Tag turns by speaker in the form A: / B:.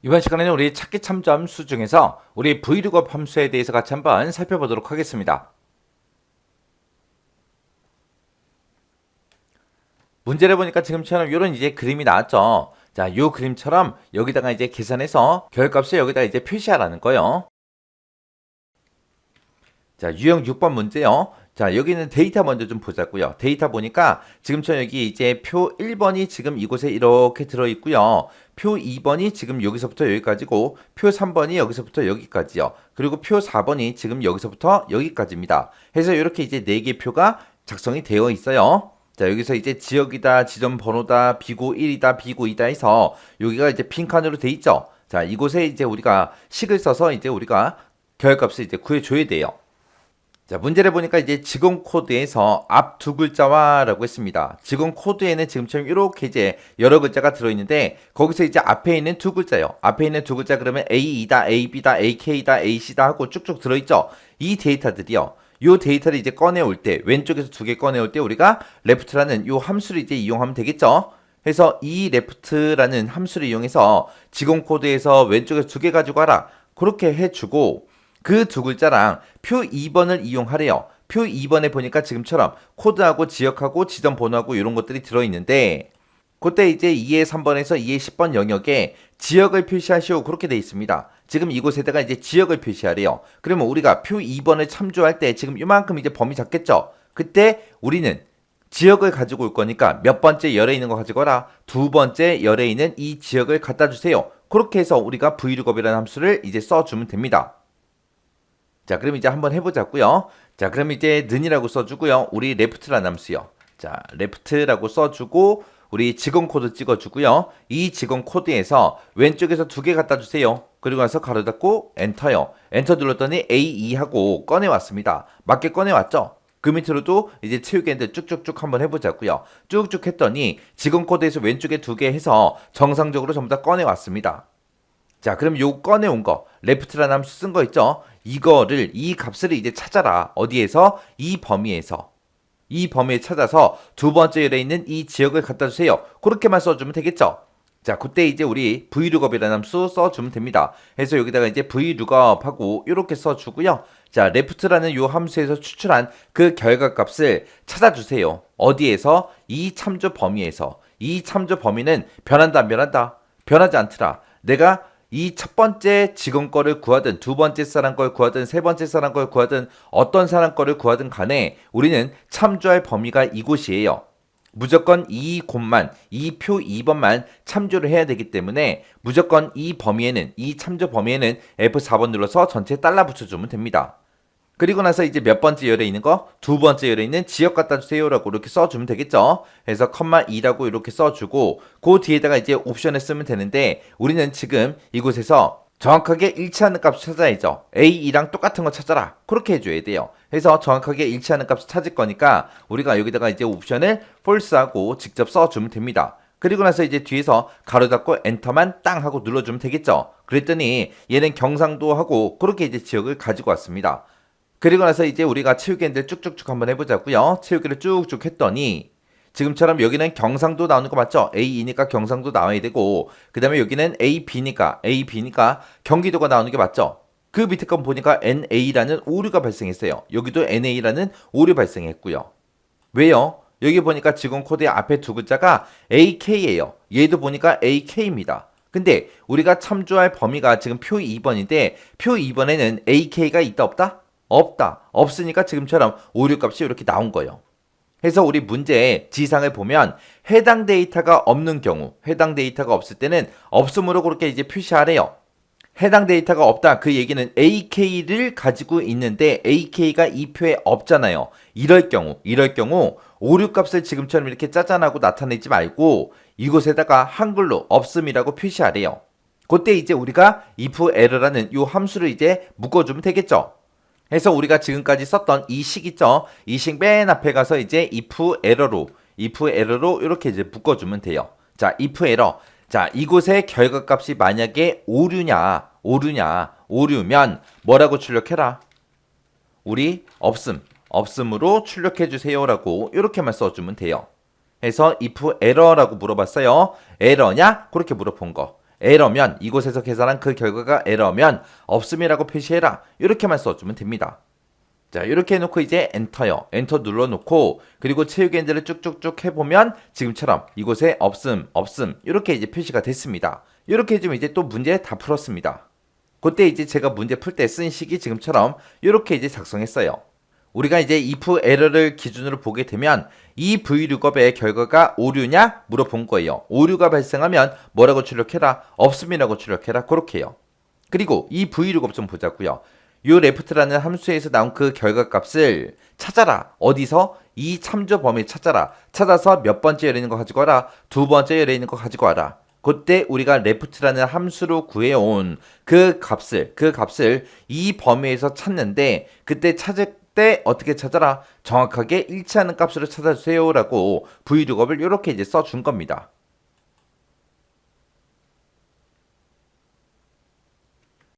A: 이번 시간에는 우리 찾기 참조 함수 중에서 우리 vlookup 함수에 대해서 같이 한번 살펴보도록 하겠습니다. 문제를 보니까 지금처럼 이런 이제 그림이 나왔죠. 자, 이 그림처럼 여기다가 이제 계산해서 결값을 여기다 이제 표시하라는 거예요. 자, 유형 6번 문제요. 자, 여기는 데이터 먼저 좀 보자고요. 데이터 보니까 지금처럼 여기 이제 표 1번이 지금 이곳에 이렇게 들어있고요. 표 2번이 지금 여기서부터 여기까지고 표 3번이 여기서부터 여기까지요. 그리고 표 4번이 지금 여기서부터 여기까지입니다. 해서 이렇게 이제 4개 표가 작성이 되어 있어요. 자, 여기서 이제 지역이다, 지점 번호다, 비고 1이다, 비고 2다 해서 여기가 이제 빈 칸으로 돼 있죠. 자, 이곳에 이제 우리가 식을 써서 이제 우리가 결값을 이제 구해줘야 돼요. 자, 문제를 보니까 이제 직원 코드에서 앞 두 글자와 라고 했습니다. 직원 코드에는 지금처럼 이렇게 이제 여러 글자가 들어있는데 거기서 이제 앞에 있는 두 글자요. 앞에 있는 두 글자 그러면 A2다, AB다, AK다, AC다 하고 쭉쭉 들어있죠. 이 데이터들이요. 요 데이터를 이제 꺼내올 때 왼쪽에서 두 개 꺼내올 때 우리가 left라는 요 함수를 이제 이용하면 되겠죠. 그래서 이 left라는 함수를 이용해서 직원 코드에서 왼쪽에서 두 개 가지고 와라. 그렇게 해주고 그 두 글자랑 표 2번을 이용하래요. 표 2번에 보니까 지금처럼 코드하고 지역하고 지점 번호하고 이런 것들이 들어있는데 그때 이제 2의 3번에서 2의 10번 영역에 지역을 표시하시오 그렇게 돼 있습니다. 지금 이곳에다가 이제 지역을 표시하래요. 그러면 우리가 표 2번을 참조할 때 지금 이만큼 이제 범위 잡겠죠. 그때 우리는 지역을 가지고 올 거니까 몇 번째 열에 있는 거 가지고 와라. 두 번째 열에 있는 이 지역을 갖다 주세요. 그렇게 해서 우리가 vlookup이라는 함수를 이제 써주면 됩니다. 자, 그럼 이제 한번 해보자고요. 자, 그럼 이제 는이라고 써주고요. 우리 left라는 함수요. 자, left라고 써주고 우리 직원 코드 찍어주고요. 이 직원 코드에서 왼쪽에서 두 개 갖다 주세요. 그리고 나서 가로 닫고 엔터요. 엔터 눌렀더니 A2하고 꺼내왔습니다. 맞게 꺼내왔죠? 그 밑으로도 이제 채우기인데 쭉쭉쭉 한번 해보자고요. 쭉쭉 했더니 직원 코드에서 왼쪽에 두 개 해서 정상적으로 전부 다 꺼내왔습니다. 자, 그럼 요 꺼내온 거 left라는 함수 쓴 거 있죠? 이거를 이 값을 이제 찾아라. 어디에서? 이 범위에 찾아서 두 번째 열에 있는 이 지역을 갖다 주세요. 그렇게만 써주면 되겠죠? 자, 그때 이제 우리 vlookup이라는 함수 써주면 됩니다. 그래서 여기다가 이제 vlookup하고 이렇게 써주고요. 자, left라는 요 함수에서 추출한 그 결과값을 찾아주세요. 어디에서? 이 참조 범위에서. 이 참조 범위는 변한다, 안 변한다? 변하지 않더라. 내가 이 첫 번째 직원 거를 구하든 두 번째 사람 걸 구하든 세 번째 사람 걸 구하든 어떤 사람 거를 구하든 간에 우리는 참조할 범위가 이곳이에요. 무조건 이 곳만, 이 표 2번만 참조를 해야 되기 때문에 무조건 이 범위에는, 이 참조 범위에는 F4번 눌러서 전체 달라 붙여주면 됩니다. 그리고 나서 이제 몇 번째 열에 있는 거? 두 번째 열에 있는 지역 갖다 주세요 라고 이렇게 써주면 되겠죠. 그래서 컴마 2라고 이렇게 써주고 그 뒤에다가 이제 옵션을 쓰면 되는데 우리는 지금 이곳에서 정확하게 일치하는 값을 찾아야죠. A2랑 똑같은 거 찾아라. 그렇게 해줘야 돼요. 그래서 정확하게 일치하는 값을 찾을 거니까 우리가 여기다가 이제 옵션을 false하고 직접 써주면 됩니다. 그리고 나서 이제 뒤에서 가로 닫고 엔터만 땅 하고 눌러주면 되겠죠. 그랬더니 얘는 경상도 하고 그렇게 이제 지역을 가지고 왔습니다. 그리고 나서 이제 우리가 채우기인데 쭉쭉쭉 한번 해보자고요. 채우기를 쭉쭉 했더니 지금처럼 여기는 경상도 나오는 거 맞죠? A이니까 경상도 나와야 되고 그 다음에 여기는 AB니까 경기도가 나오는 게 맞죠? 그 밑에 건 보니까 NA라는 오류가 발생했어요. 여기도 NA라는 오류 발생했고요. 왜요? 여기 보니까 직원 코드의 앞에 두 글자가 AK예요. 얘도 보니까 AK입니다. 근데 우리가 참조할 범위가 지금 표 2번인데 표 2번에는 AK가 있다 없다? 없다. 없으니까 지금처럼 오류값이 이렇게 나온 거예요. 그래서 우리 문제의 지상을 보면 해당 데이터가 없는 경우, 해당 데이터가 없을 때는 없음으로 그렇게 이제 표시하래요. 해당 데이터가 없다. 그 얘기는 AK를 가지고 있는데 AK가 이 표에 없잖아요. 이럴 경우 오류값을 지금처럼 이렇게 짜잔하고 나타내지 말고 이곳에다가 한글로 없음이라고 표시하래요. 그때 이제 우리가 if error라는 이 함수를 이제 묶어주면 되겠죠. 해서 우리가 지금까지 썼던 이 식 있죠? 이 식 맨 앞에 가서 이제 if error로 이렇게 이제 묶어주면 돼요. 자, if error. 자, 이곳의 결과값이 만약에 오류면 뭐라고 출력해라? 우리 없음으로 출력해주세요라고 이렇게만 써주면 돼요. 해서 if error라고 물어봤어요. 에러냐? 그렇게 물어본 거. 에러면 이곳에서 계산한 그 결과가 에러면 없음이라고 표시해라. 이렇게만 써주면 됩니다. 자, 이렇게 해놓고 이제 엔터요. 엔터 눌러놓고 그리고 채우기 엔드를 쭉쭉쭉 해보면 지금처럼 이곳에 없음, 없음 이렇게 이제 표시가 됐습니다. 이렇게 해주면 이제 또 문제 다 풀었습니다. 그때 이제 제가 문제 풀 때 쓴 식이 지금처럼 이렇게 이제 작성했어요. 우리가 이제 if 에러를 기준으로 보게 되면 이 vlookup의 결과가 오류냐 물어본 거예요. 오류가 발생하면 뭐라고 출력해라? 없음이라고 출력해라. 그렇게요. 그리고 이 vlookup 좀 보자고요. 요 left라는 함수에서 나온 그 결과값을 찾아라. 어디서? 이 참조 범위 찾아라. 찾아서 몇 번째 열에 있는 거 가지고 와라. 두 번째 열에 있는 거 가지고 와라. 그때 우리가 left라는 함수로 구해온 그 값을 이 범위에서 찾는데 그때 찾을 때 어떻게 찾아라? 정확하게 일치하는 값으로 찾아주세요라고 vlookup을 이렇게 이제 써준 겁니다.